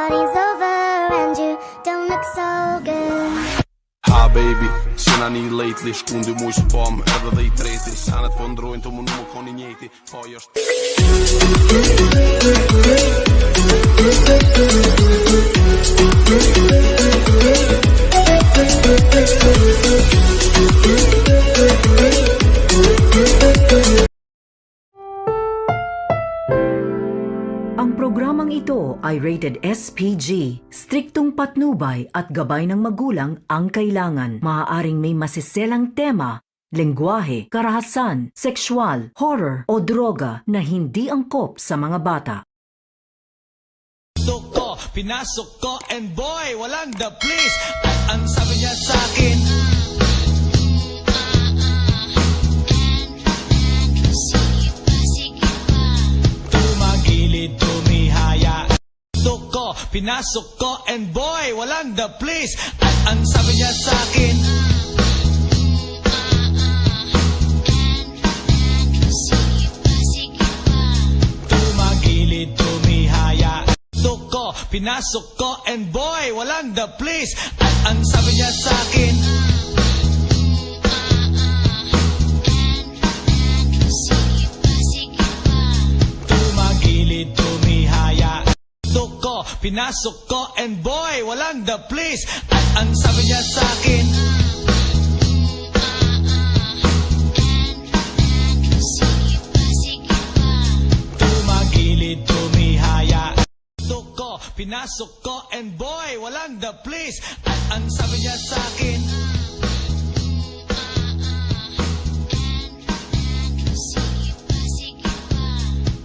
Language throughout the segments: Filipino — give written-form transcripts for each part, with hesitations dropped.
party's over and you don't look so good. Ha baby, sina ni lately, shkundi mu së pom, edhe dhe I treti, sanet po ndrojnë të më nuk koni njeti, po jo Ang programang ito ay rated SPG. Striktong patnubay at gabay ng magulang ang kailangan. Maaaring may masiselang tema, lengguwahe, karahasan, sexual, horror o droga na hindi angkop sa mga bata. Ko, pinasok ko and boy, walang the please. At ang sabi niya sa akin, tumagilid, tumihaya. Ko, pinasok ko and boy, walang the please. At ang sabi niya sa akin, tumagilid, tumihaya. Ko, pinasok ko and boy, walang the please. At ang sabi niya sa akin, tumagilid, tumihaya. Ko, pinasok ko and boy, walang the please. At ang sabi niya sa akin, tumagilid, tumihaya. Ko, pinasok ko and boy, walang the please. At ang sabi niya sa akin,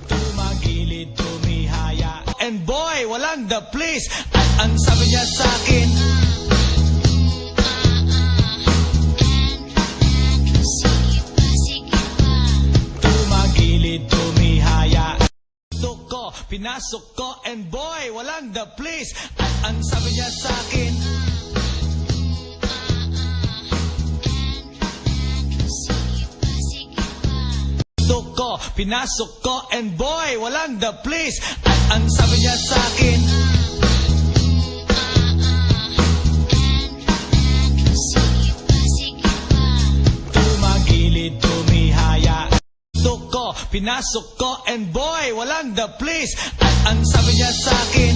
tumagilid, tumihaya. And boy, walang the please. At ang sabi niya sa akin, tumagilid, tumihaya. Ko, pinasok ko and boy, walang the please. At ang sabi niya sa akin, ko, pinasok ko and boy, walang the please. At ang sabi niya sa akin, tumagilid, tumihaya. Ko, pinasok ko and boy, walang the please. At ang sabi niya sa akin,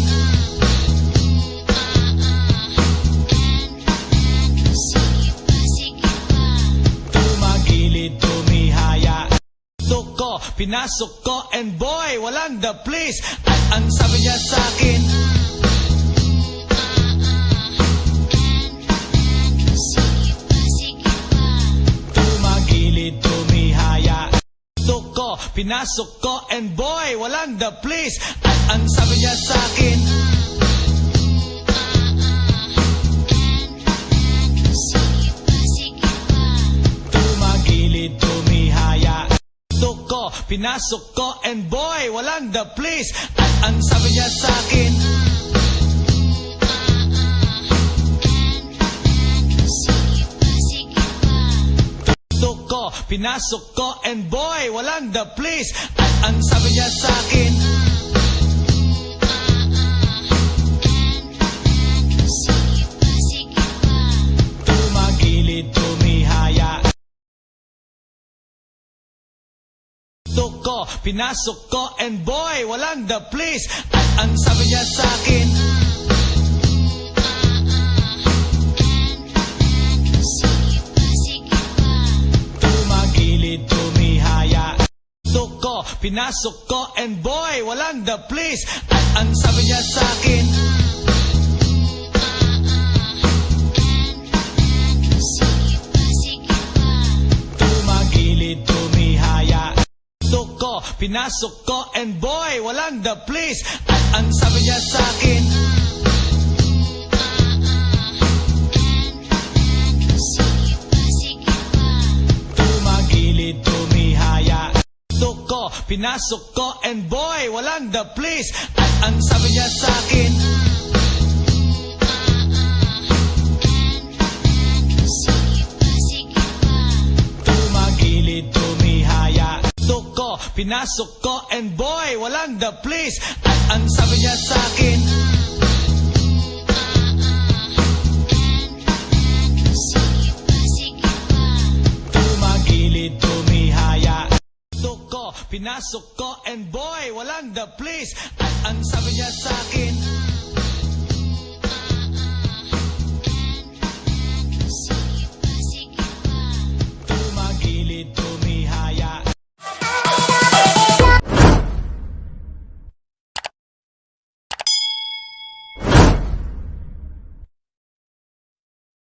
tumagilid, tumihaya. Ko, pinasok ko and boy, walang the please. At ang sabi niya sa akin, tumagilid, tumihaya. Ko, pinasok ko and boy, walang the please. At ang sabi niya sa akin, tumagilid, tumihaya. Ko, pinasok ko and boy, walang the please. At ang sabi niya sa akin, ko, pinasok ko and boy, walang the please. At ang sabi niya sa akin, tumagilid, tumihaya. Ko, pinasok ko and boy, walang the please. At ang sabi niya sa akin, tumagilid, tumihaya. Ko, pinasok ko and boy, walang the please. At ang sabi niya sa akin, tumagilid, tumihaya. Ko, pinasok ko and boy, walang the please. At ang sabi niya sa akin, tumagilid, tumihaya. Ko, pinasok ko and boy, walang the please. At ang sabi niya sa akin, tumagilid, tumihaya. Ko, pinasok ko and boy, walang the please. At ang sabi niya sa akin, pinasok ko, and boy, walang the place. At ang sabi niya sa akin,